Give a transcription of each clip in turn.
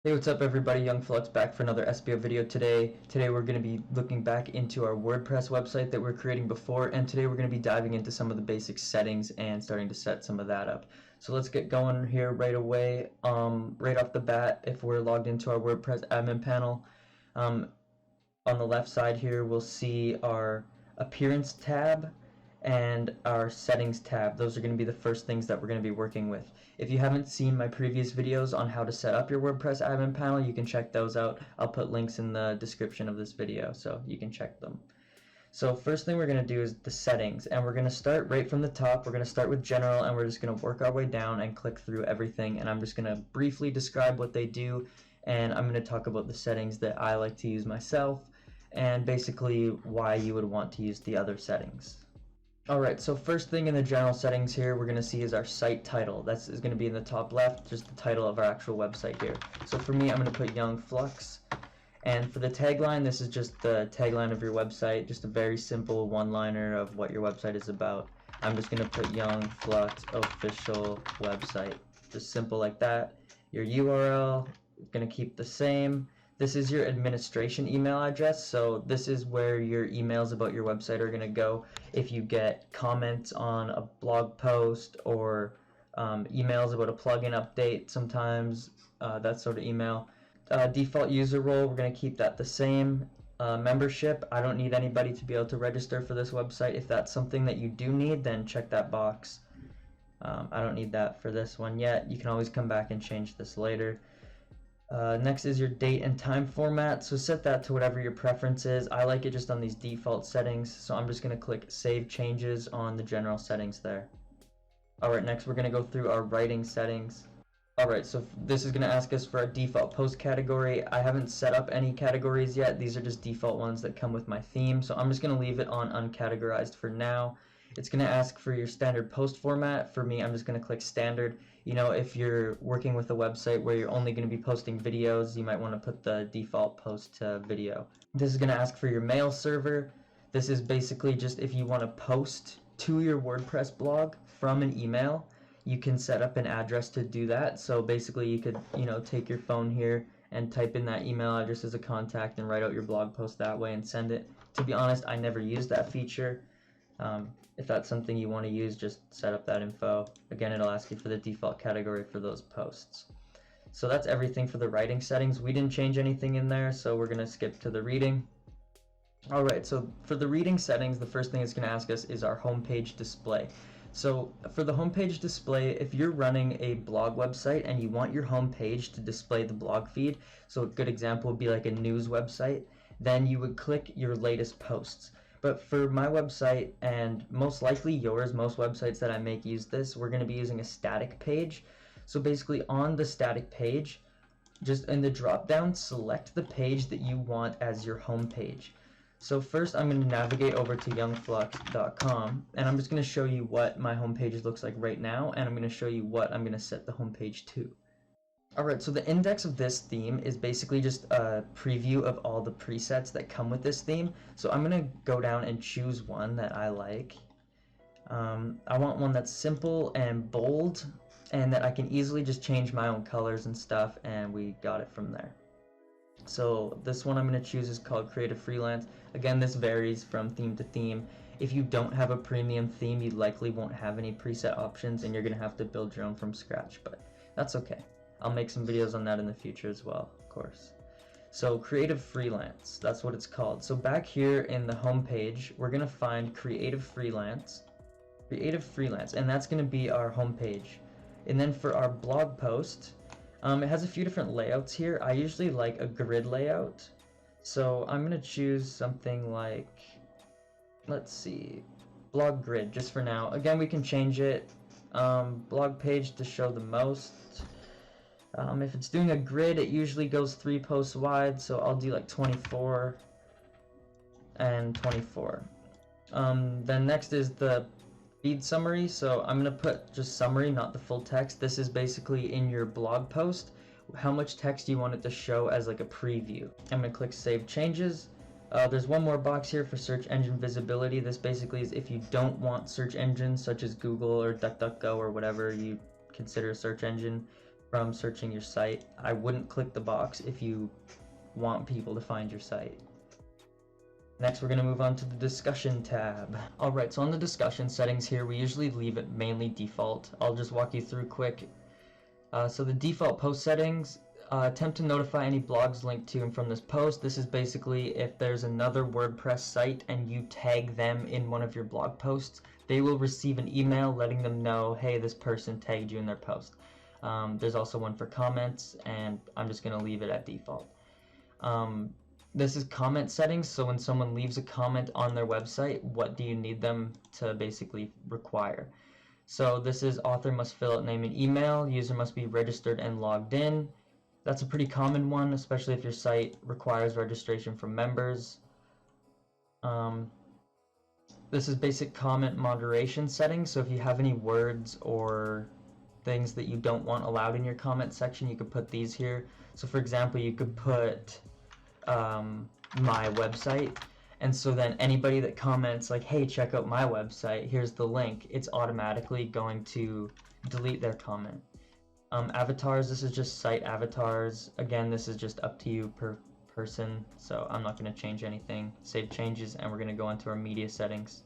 Hey, what's up everybody? Young Flux back for another SBO video today. Today we're going to be looking back into our WordPress website that we're creating before, and today we're going to be diving into some of the basic settings and starting to set some of that up. So let's get going here right away. Right off the bat, if we're logged into our WordPress admin panel, on the left side here we'll see our appearance tab and our settings tab. Those are going to be the first things that we're going to be working with. If you haven't seen my previous videos on how to set up your WordPress admin panel, you can check those out. I'll put links in the description of this video so you can check them. So first thing we're going to do is the settings, and we're going to start right from the top. We're going to start with general, and we're just going to work our way down and click through everything, and I'm just going to briefly describe what they do, and I'm going to talk about the settings that I like to use myself and basically why you would want to use the other settings. Alright, so first thing in the general settings here we're going to see is our site title. That is going to be in the top left, just the title of our actual website here. So for me, I'm going to put Young Flux. And for the tagline, this is just the tagline of your website, just a very simple one-liner of what your website is about. I'm just going to put Young Flux official website. Just simple like that. Your URL, going to keep the same. This is your administration email address, so this is where your emails about your website are going to go if you get comments on a blog post or emails about a plugin update sometimes, that sort of email. Default user role, we're going to keep that the same. Membership, I don't need anybody to be able to register for this website. If that's something that you do need, then check that box. I don't need that for this one yet. You can always come back and change this later. Next is your date and time format, so set that to whatever your preference is. I like it just on these default settings, so I'm just going to click Save Changes on the general settings there. Alright, next we're going to go through our writing settings. Alright, so this is going to ask us for our default post category. I haven't set up any categories yet. These are just default ones that come with my theme, so I'm just going to leave it on uncategorized for now. It's going to ask for your standard post format. For me, I'm just going to click standard. You know, if you're working with a website where you're only going to be posting videos, you might want to put the default post to video. This is going to ask for your mail server. This is basically just if you want to post to your WordPress blog from an email, you can set up an address to do that. So basically you could, take your phone here and type in that email address as a contact and write out your blog post that way and send it. To be honest, I never used that feature. If that's something you want to use, just set up that info. Again, it'll ask you for the default category for those posts. So that's everything for the writing settings. We didn't change anything in there, so we're going to skip to the reading. Alright, so for the reading settings, the first thing it's going to ask us is our homepage display. So for the homepage display, if you're running a blog website and you want your homepage to display the blog feed, so a good example would be like a news website, then you would click your latest posts. But for my website, and most likely yours, most websites that I make use this, we're going to be using a static page. So basically on the static page, just in the drop down, select the page that you want as your home page. So first I'm going to navigate over to youngflux.com, and I'm just going to show you what my home page looks like right now, and I'm going to show you what I'm going to set the home page to. Alright, so the index of this theme is basically just a preview of all the presets that come with this theme. So I'm going to go down and choose one that I like. I want one that's simple and bold, and that I can easily just change my own colors and stuff, and we got it from there. So this one I'm going to choose is called Creative Freelance. Again, this varies from theme to theme. If you don't have a premium theme, you likely won't have any preset options, and you're going to have to build your own from scratch, but that's okay. I'll make some videos on that in the future as well, of course. So Creative Freelance, that's what it's called. So back here in the home page, we're going to find Creative Freelance, and that's going to be our home page. And then for our blog post, it has a few different layouts here. I usually like a grid layout. So I'm going to choose something like, let's see, blog grid just for now. Again, we can change it. Blog page to show the most. If it's doing a grid, it usually goes 3 posts wide, so I'll do like 24 and 24. Then next is the feed summary, so I'm going to put just summary, not the full text. This is basically in your blog post, how much text you want it to show as like a preview. I'm going to click Save Changes. There's one more box here for search engine visibility. This basically is if you don't want search engines such as Google or DuckDuckGo or whatever you consider a search engine from searching your site. I wouldn't click the box if you want people to find your site. Next, we're going to move on to the discussion tab. Alright, so on the discussion settings here, we usually leave it mainly default. I'll just walk you through quick. So the default post settings, attempt to notify any blogs linked to and from this post. This is basically if there's another WordPress site and you tag them in one of your blog posts, they will receive an email letting them know, hey, this person tagged you in their post. There's also one for comments, and I'm just going to leave it at default. This is comment settings, so when someone leaves a comment on their website, what do you need them to basically require? So this is author must fill out name and email, user must be registered and logged in. That's a pretty common one, especially if your site requires registration from members. This is basic comment moderation settings, so if you have any words or things that you don't want allowed in your comment section, you could put these here. So for example, you could put my website, and so then anybody that comments like, hey, check out my website, here's the link, it's automatically going to delete their comment. Avatars, this is just site avatars. Again, this is just up to you per person, so I'm not going to change anything. Save changes, and we're going to go into our media settings.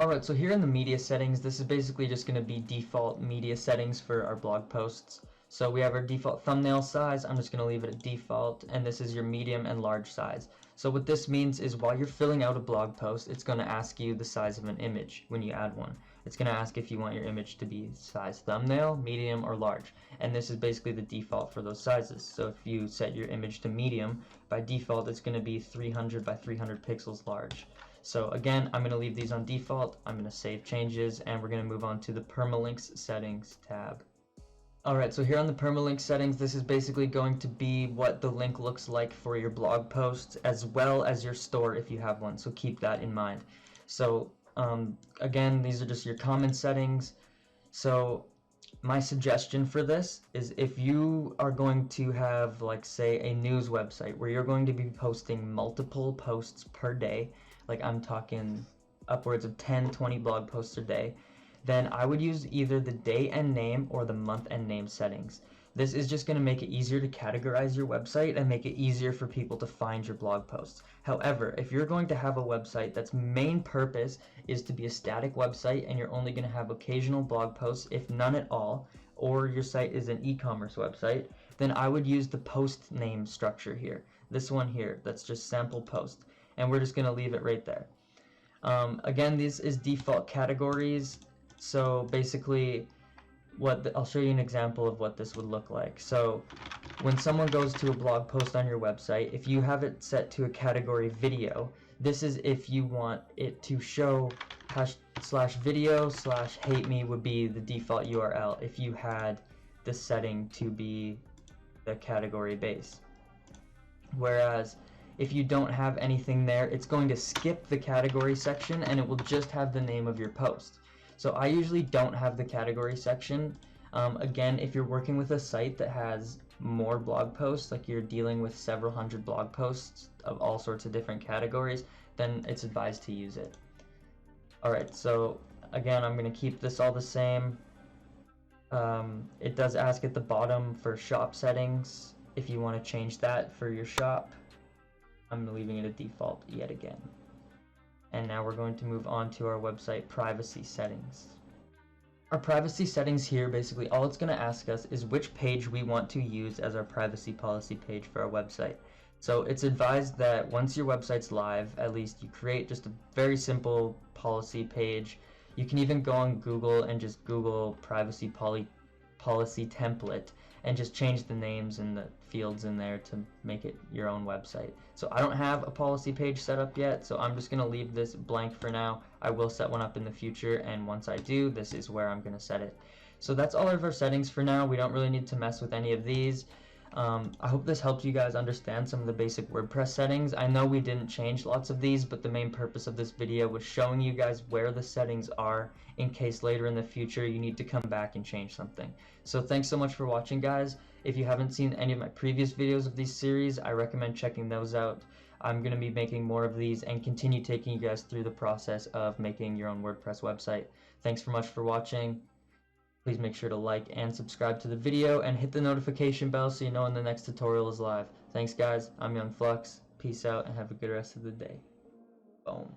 Alright, so here in the media settings, this is basically just going to be default media settings for our blog posts. So we have our default thumbnail size, I'm just going to leave it at default, and this is your medium and large size. So what this means is while you're filling out a blog post, it's going to ask you the size of an image when you add one. It's going to ask if you want your image to be size thumbnail, medium, or large. And this is basically the default for those sizes. So if you set your image to medium, by default it's going to be 300 by 300 pixels large. So again, I'm going to leave these on default, I'm going to save changes, and we're going to move on to the Permalink Settings tab. Alright, so here on the Permalink Settings, this is basically going to be what the link looks like for your blog posts, as well as your store if you have one, so keep that in mind. So again, these are just your common settings. So my suggestion for this is if you are going to have, like, say, a news website where you're going to be posting multiple posts per day, like I'm talking upwards of 10-20 blog posts a day, then I would use either the day and name or the month and name settings. This is just going to make it easier to categorize your website and make it easier for people to find your blog posts. However, if you're going to have a website that's main purpose is to be a static website and you're only going to have occasional blog posts, if none at all, or your site is an e-commerce website, then I would use the post name structure here. This one here, that's just sample post. And we're just going to leave it right there. Again, this is default categories. So basically, I'll show you an example of what this would look like. So when someone goes to a blog post on your website, if you have it set to a category video, this is if you want it to show /video/hate me would be the default URL if you had the setting to be the category base. Whereas if you don't have anything there, it's going to skip the category section and it will just have the name of your post. So I usually don't have the category section. Again, if you're working with a site that has more blog posts, like you're dealing with several hundred blog posts of all sorts of different categories, then it's advised to use it. Alright, so again, I'm going to keep this all the same. It does ask at the bottom for shop settings, if you want to change that for your shop. I'm leaving it at default yet again. And now we're going to move on to our website privacy settings. Our privacy settings here, basically all it's going to ask us is which page we want to use as our privacy policy page for our website. So it's advised that once your website's live, at least you create just a very simple policy page. You can even go on Google and just Google privacy policy template and just change the names and the fields in there to make it your own website. So I don't have a policy page set up yet, so I'm just going to leave this blank for now. I will set one up in the future, and once I do, this is where I'm going to set it. So that's all of our settings for now. We don't really need to mess with any of these. I hope this helped you guys understand some of the basic WordPress settings. I know we didn't change lots of these, but the main purpose of this video was showing you guys where the settings are in case later in the future you need to come back and change something. So thanks so much for watching, guys. If you haven't seen any of my previous videos of these series, I recommend checking those out. I'm going to be making more of these and continue taking you guys through the process of making your own WordPress website. Thanks so much for watching. Please make sure to like and subscribe to the video and hit the notification bell so you know when the next tutorial is live. Thanks guys, I'm Young Flux. Peace out and have a good rest of the day. Boom.